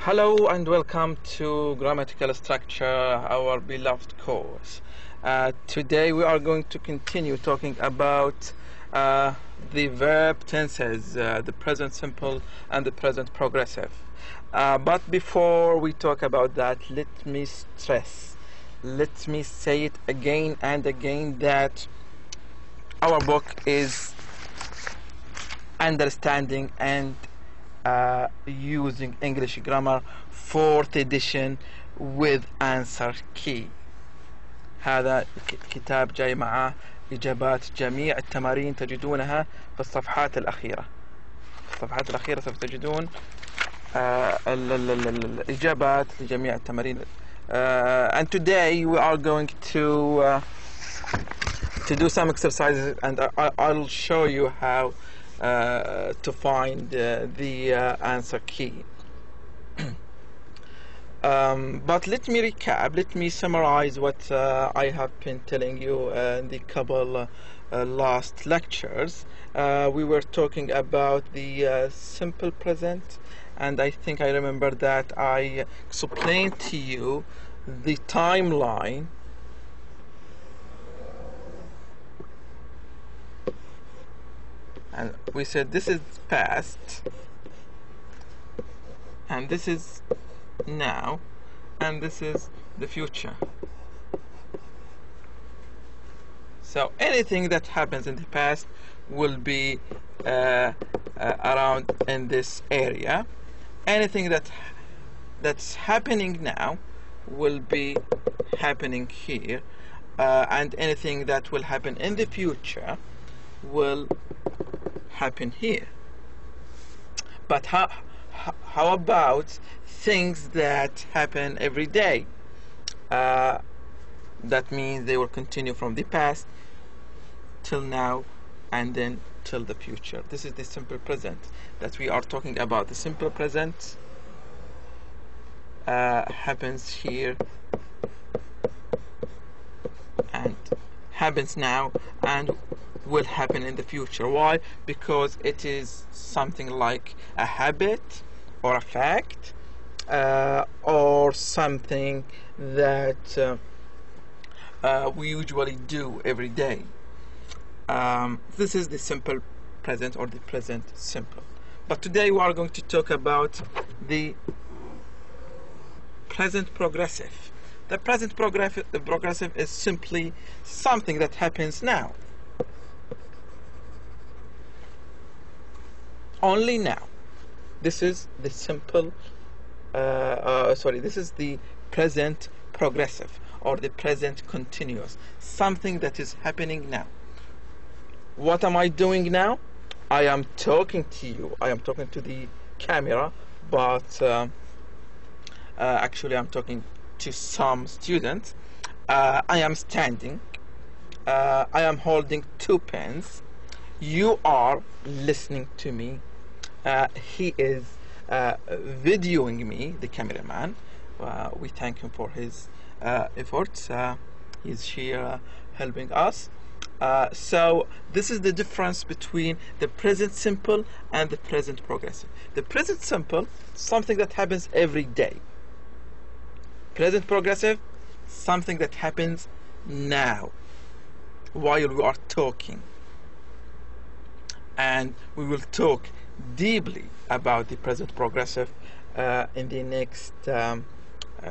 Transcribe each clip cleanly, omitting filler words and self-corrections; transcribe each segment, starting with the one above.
Hello and welcome to Grammatical Structure, our beloved course. Today we are going to continue talking about the verb tenses, the present simple and the present progressive. But before we talk about that, let me say it again and again that our book is understanding and using English grammar 4th edition with answer key. هذا كتاب جاي معه إجابات جميع التمارين تجدونها في الصفحات الأخيرة. سوف تجدون الإجابات لجميع التمارين. And today we are going to do some exercises, and I'll show you how to find the answer key. But let me recap, let me summarize what I have been telling you in the couple last lectures. We were talking about the simple present, and I think I remember that I explained to you the timeline and we said this is past and this is now and this is the future. So anything that happens in the past will be around in this area. Anything that's happening now will be happening here, and anything that will happen in the future will happen here. But how about things that happen every day? That means they will continue from the past till now and then till the future. This is the simple present that we are talking about. The simple present happens here and happens now and will happen in the future. Why? Because it is something like a habit or a fact or something that we usually do every day. This is the simple present or the present simple. But today we are going to talk about the present progressive. The present progressive is simply something that happens now. Only now. This is the simple this is the present progressive or the present continuous, something that is happening now. What am I doing now? I am talking to you. I am talking to the camera, but actually I'm talking to some students. I am standing. I am holding 2 pens. You are listening to me. He is videoing me, the cameraman. We thank him for his efforts. He's here helping us. So this is the difference between the present simple and the present progressive. The present simple, something that happens every day. Present progressive, something that happens now while we are talking. And we will talk deeply about the present progressive in the next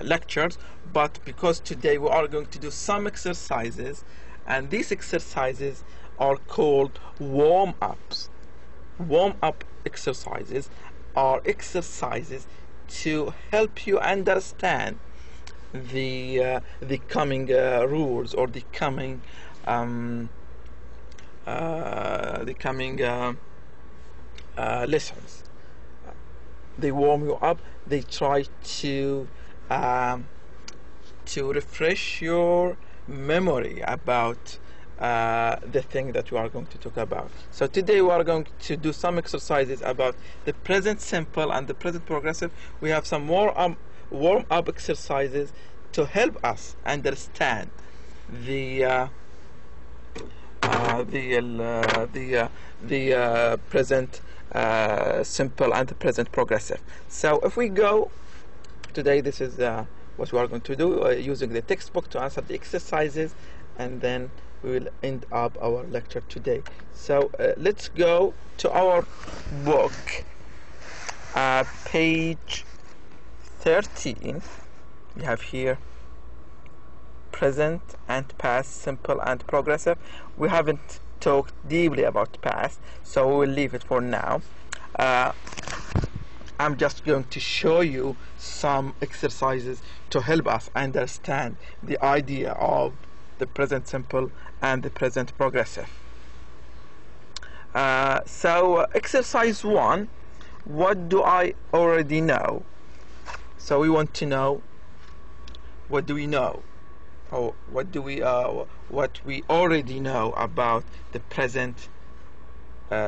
lectures, but because today we are going to do some exercises, and these exercises are called warm-ups. Warm-up exercises are exercises to help you understand the coming rules or the coming lessons. They warm you up. They try to refresh your memory about the thing that we are going to talk about. So today we are going to do some exercises about the present simple and the present progressive. We have some warm-up exercises to help us understand the present simple and the present progressive. So if we go today this is what we are going to do, using the textbook to answer the exercises, and then we will end up our lecture today. So let's go to our book, page 13. We have here present and past, simple and progressive. We haven't talked deeply about past, so we will leave it for now. I'm just going to show you some exercises to help us understand the idea of the present simple and the present progressive. So exercise 1, what do I already know? So we want to know, what do we know? Or what we already know about the present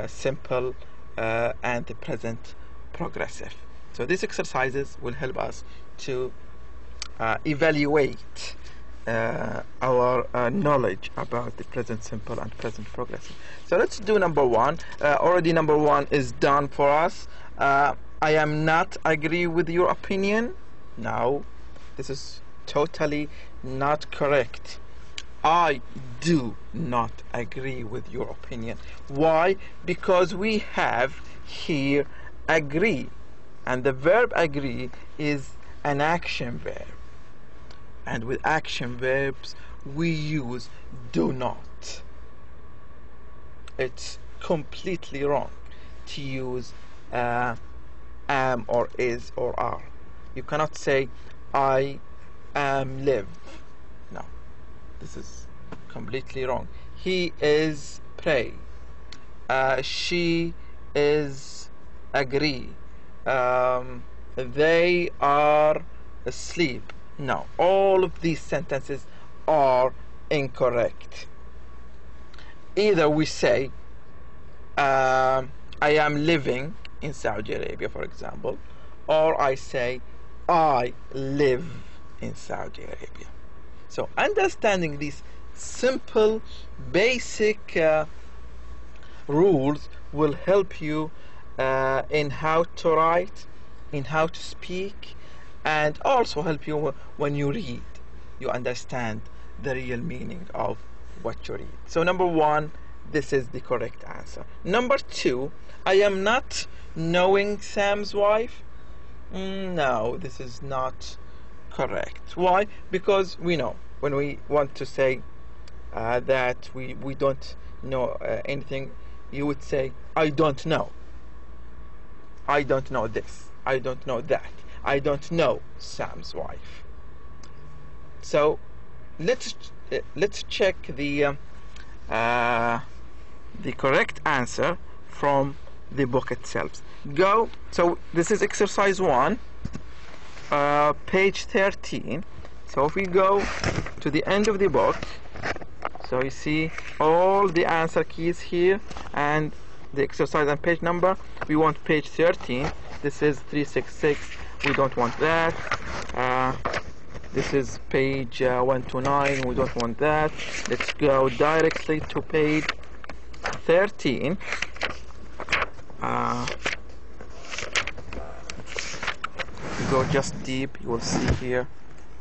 simple and the present progressive. So these exercises will help us to evaluate our knowledge about the present simple and present progressive. So let's do number 1. Already number 1 is done for us. I am not agree with your opinion. No, this is totally not correct. I do not agree with your opinion. Why? Because we have here agree, and the verb agree is an action verb, and with action verbs we use do not. It's completely wrong to use am or is or are. You cannot say I am live. No, this is completely wrong. He is pray. She is agree. They are asleep. No, all of these sentences are incorrect. Either we say I am living in Saudi Arabia, for example, or I say I live in Saudi Arabia. So understanding these simple basic rules will help you in how to write, in how to speak, and also help you when you read. You understand the real meaning of what you read. So number 1, this is the correct answer. Number 2, I am not knowing Sam's wife. No, this is not correct. Why? Because we know when we want to say that we don't know anything, you would say I don't know. I don't know this. I don't know that. I don't know Sam's wife. So let's check the correct answer from the book itself. Go. So this is exercise 1, page 13. So if we go to the end of the book, so you see all the answer keys here and the exercise and page number. We want page 13. This is 366. We don't want that. This is page 129. We don't want that. Let's go directly to page 13. Go just deep. You will see here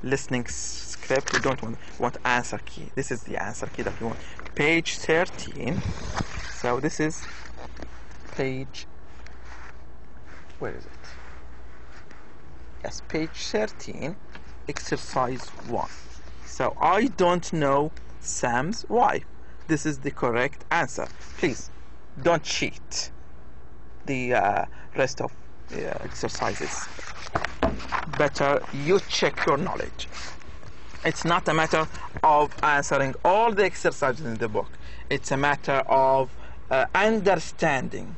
listening script. We don't want answer key. This is the answer key that we want. Page 13. So this is page, where is it? Yes, page 13, exercise 1. So I don't know Sam's wife. This is the correct answer. Please don't cheat the rest of the exercises. Better you check your knowledge. It's not a matter of answering all the exercises in the book. It's a matter of understanding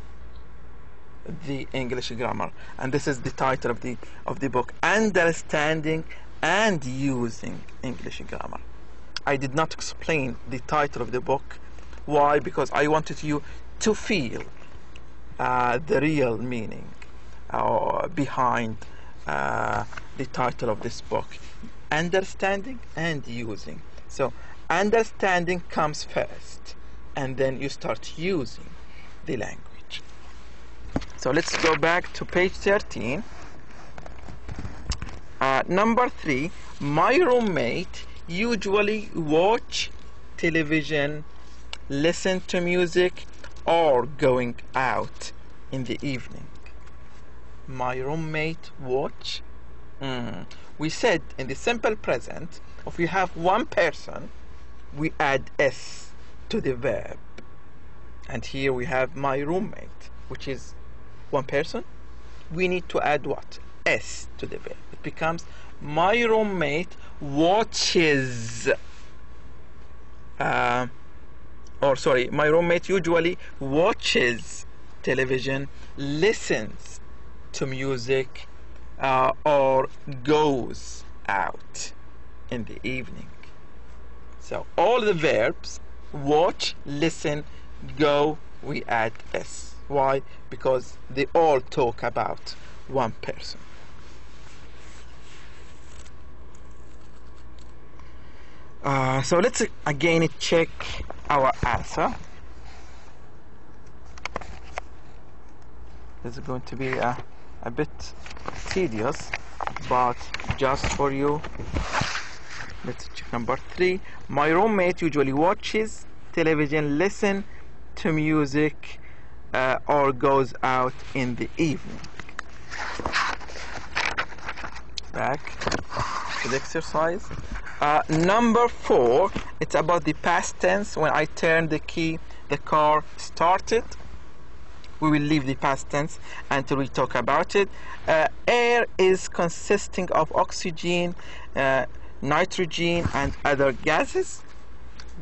the English grammar, and this is the title of the book: Understanding and Using English Grammar. I did not explain the title of the book. Why? Because I wanted you to feel the real meaning behind the title of this book: Understanding and Using. So understanding comes first, and then you start using the language. So let's go back to page 13. Number 3, my roommate usually watch television, listen to music, or going out in the evening. My roommate watch. We said in the simple present, if we have one person, we add s to the verb. And here we have my roommate, which is one person. We need to add what? S to the verb. It becomes my roommate watches. My roommate usually watches television, listens to music, or goes out in the evening. So all the verbs, watch, listen, go, we add s. Why? Because they all talk about one person. So let's again check our answer. This is going to be a bit tedious, but just for you. Let's check number 3. My roommate usually watches television, listen to music, or goes out in the evening. Back to the exercise. Number 4, it's about the past tense. When I turn the key, the car started. We will leave the past tense until we talk about it. Air is consisting of oxygen, nitrogen, and other gases.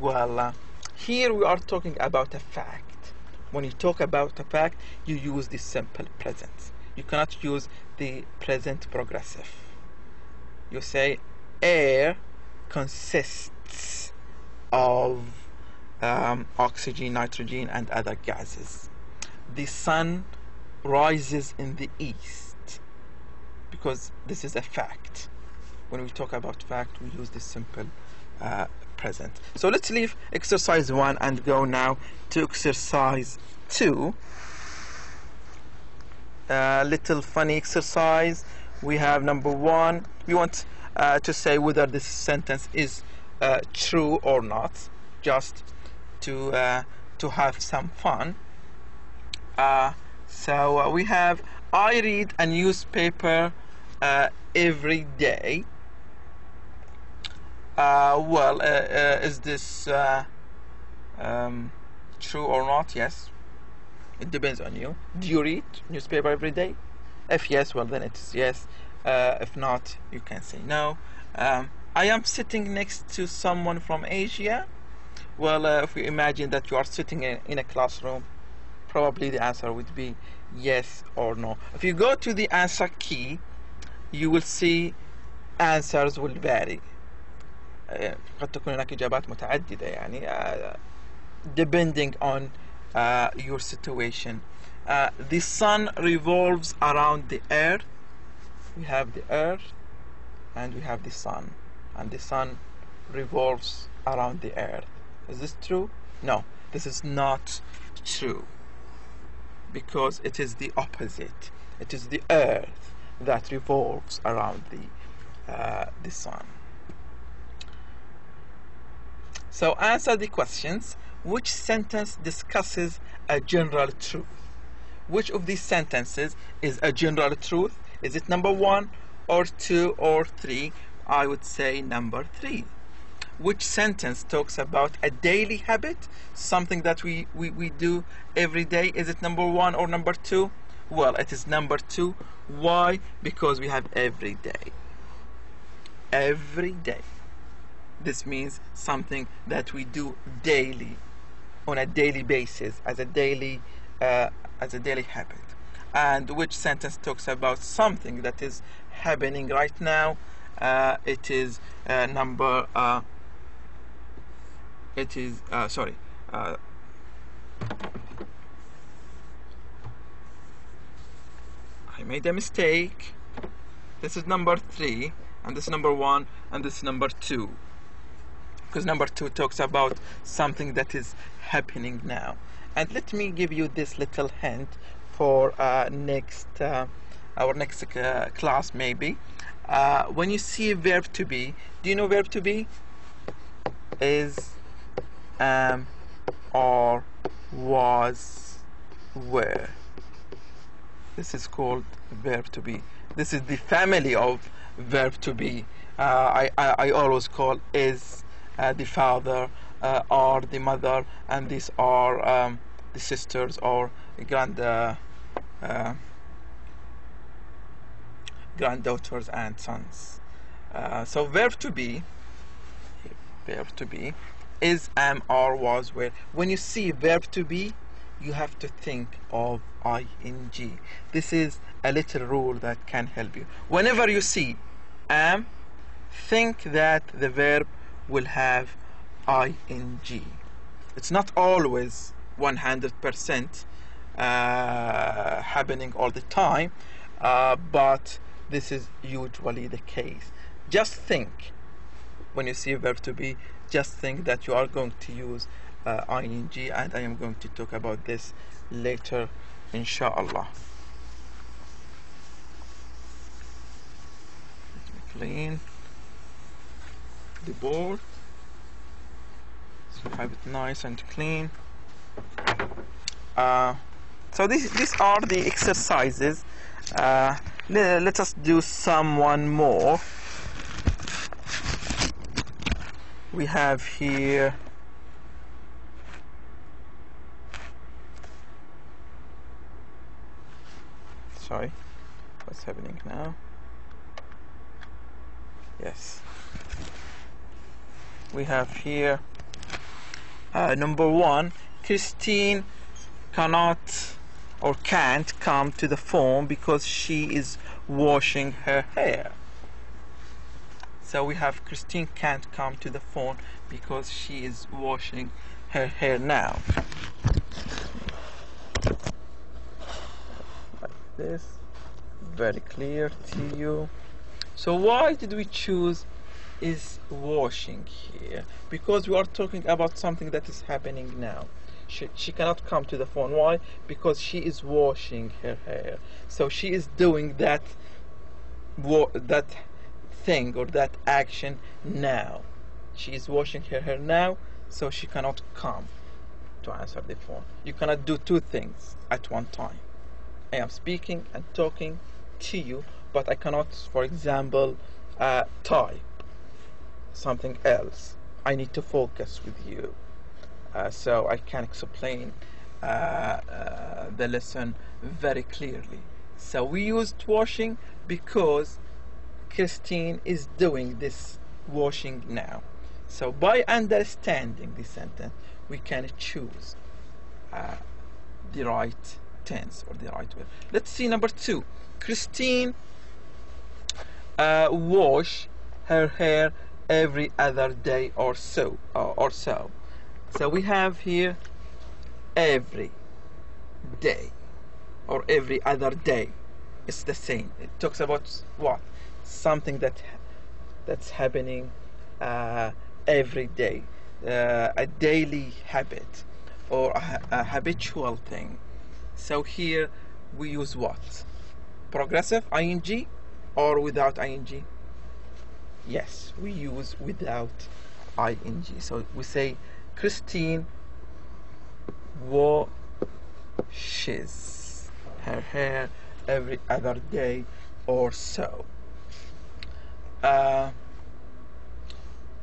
Well, here we are talking about a fact. When you talk about a fact, you use the simple present. You cannot use the present progressive. You say air consists of oxygen, nitrogen, and other gases. The sun rises in the east, because this is a fact. When we talk about fact, we use the simple present. So let's leave exercise 1 and go now to exercise 2. Little funny exercise. We have number 1. We want to say whether this sentence is true or not, just to have some fun. So we have, I read a newspaper every day. Is this true or not? Yes, it depends on you. Do you read newspaper every day? If yes, well then it's yes. If not, you can say no. I am sitting next to someone from Asia. Well, if we imagine that you are sitting in a classroom, probably the answer would be yes or no. If you go to the answer key, you will see answers will vary. قد تكون هناك إجابات متعددة يعني depending on your situation. The sun revolves around the earth. We have the earth and we have the sun, and the sun revolves around the earth. Is this true? No, this is not true, because it is the opposite. It is the earth that revolves around the sun. So answer the questions. Which sentence discusses a general truth? Which of these sentences is a general truth? Is it number 1 or 2 or 3? I would say number 3. Which sentence talks about a daily habit, something that we do every day? Is it number 1 or number 2? Well, it is number 2. Why? Because we have every day. Every day. This means something that we do daily, on a daily basis, as a daily habit. And which sentence talks about something that is happening right now? It is number. Sorry. I made a mistake. This is number 3, and this is number 1, and this is number 2. Because number 2 talks about something that is happening now. And let me give you this little hint for next our next class maybe. When you see verb to be, do you know verb to be? Is, am, or, was, were. This is called verb to be. This is the family of verb to be. I always call is the father, or the mother, and these are the sisters or granddaughters and sons. So verb to be is, am, or, was, were. When you see verb to be, you have to think of ing. This is a little rule that can help you. Whenever you see am, think that the verb will have ing. It's not always 100% happening all the time, but this is usually the case. Just think, when you see a verb to be, just think that you are going to use ing, and I am going to talk about this later, inshallah. Let me clean the board so have it nice and clean. So these are the exercises. Let us do one more. We have here sorry, what's happening now? Yes, we have here number 1, Christine cannot or can't come to the phone because she is washing her hair. So we have Christine can't come to the phone because she is washing her hair now. Like this, very clear to you. So why did we choose is washing here? Because we are talking about something that is happening now. She cannot come to the phone. Why? Because she is washing her hair. So she is doing that thing or that action now. She is washing her hair now, so she cannot come to answer the phone. You cannot do two things at one time. I am speaking and talking to you, but I cannot, for example, type something else. I need to focus with you, so I can explain the lesson very clearly. So we used washing because Christine is doing this washing now. So by understanding the sentence, we can choose the right tense or the right way. Let's see number 2. Christine wash her hair every other day or so. So we have here every day or every other day. It's the same. It talks about what? Something that's happening every day, a daily habit or a habitual thing. So here we use what? Progressive ing or without ing? Yes, we use without ing. So we say Christine washes her hair every other day or so.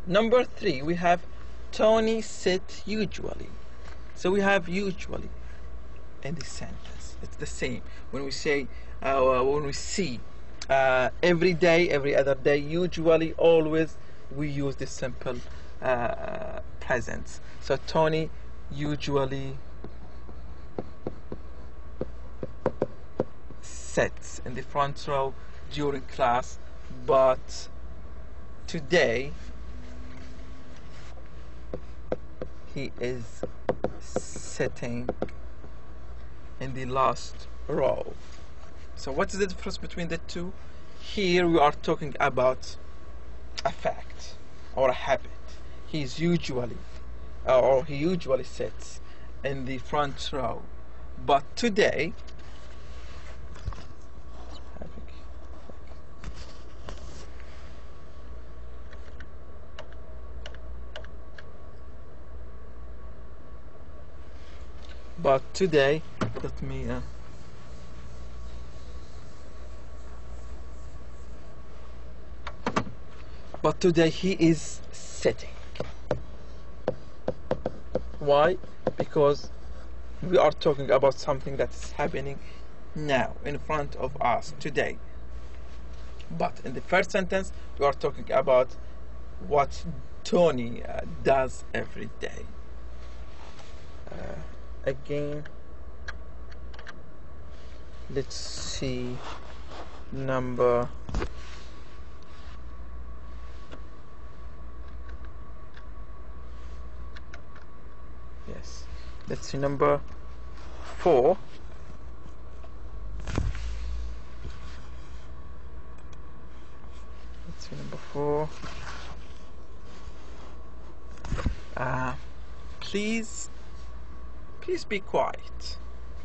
Number 3, we have Tony sit usually. So we have usually in this sentence. It's the same when we say when we see every day, every other day, usually, always, we use the simple present. So Tony usually sits in the front row during class, but today he is sitting in the last row. So what is the difference between the two? Here we are talking about a fact or a habit. He usually sits in the front row, but today, have but today, let me but today he is sitting. Why? Because we are talking about something that is happening now in front of us today. But in the first sentence, we are talking about what Tony does every day. Again, let's see number let's see number 4. Let's see number 4. Please be quiet.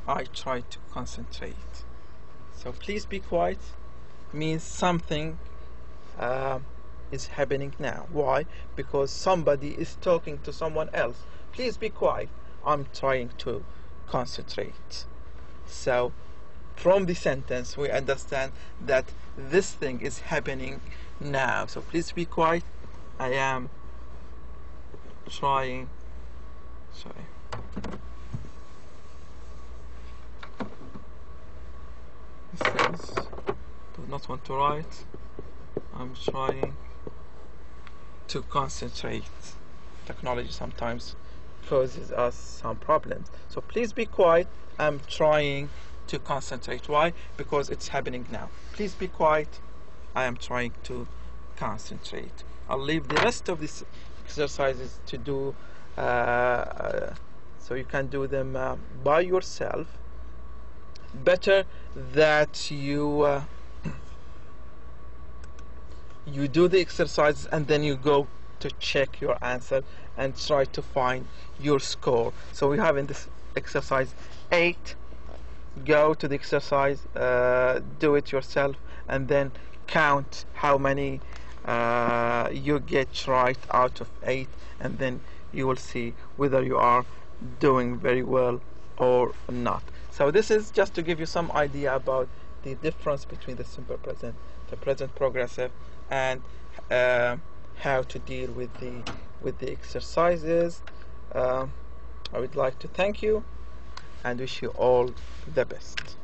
I try to concentrate. So please be quiet means something is happening now. Why? Because somebody is talking to someone else. Please be quiet. I'm trying to concentrate. So from the sentence we understand that this thing is happening now. So please be quiet. I am trying. Sorry. This is do not want to write. I'm trying to concentrate. Technology sometimes causes us some problems. So please be quiet. I'm trying to concentrate. Why? Because it's happening now. Please be quiet. I am trying to concentrate. I'll leave the rest of these exercises to do so you can do them by yourself. Better that you you do the exercises and then you go to check your answer and try to find your score. So we have in this exercise 8. Go to the exercise, do it yourself, and then count how many you get right out of 8, and then you will see whether you are doing very well or not. So this is just to give you some idea about the difference between the simple present, the present progressive, and how to deal with the exercises. I would like to thank you and wish you all the best.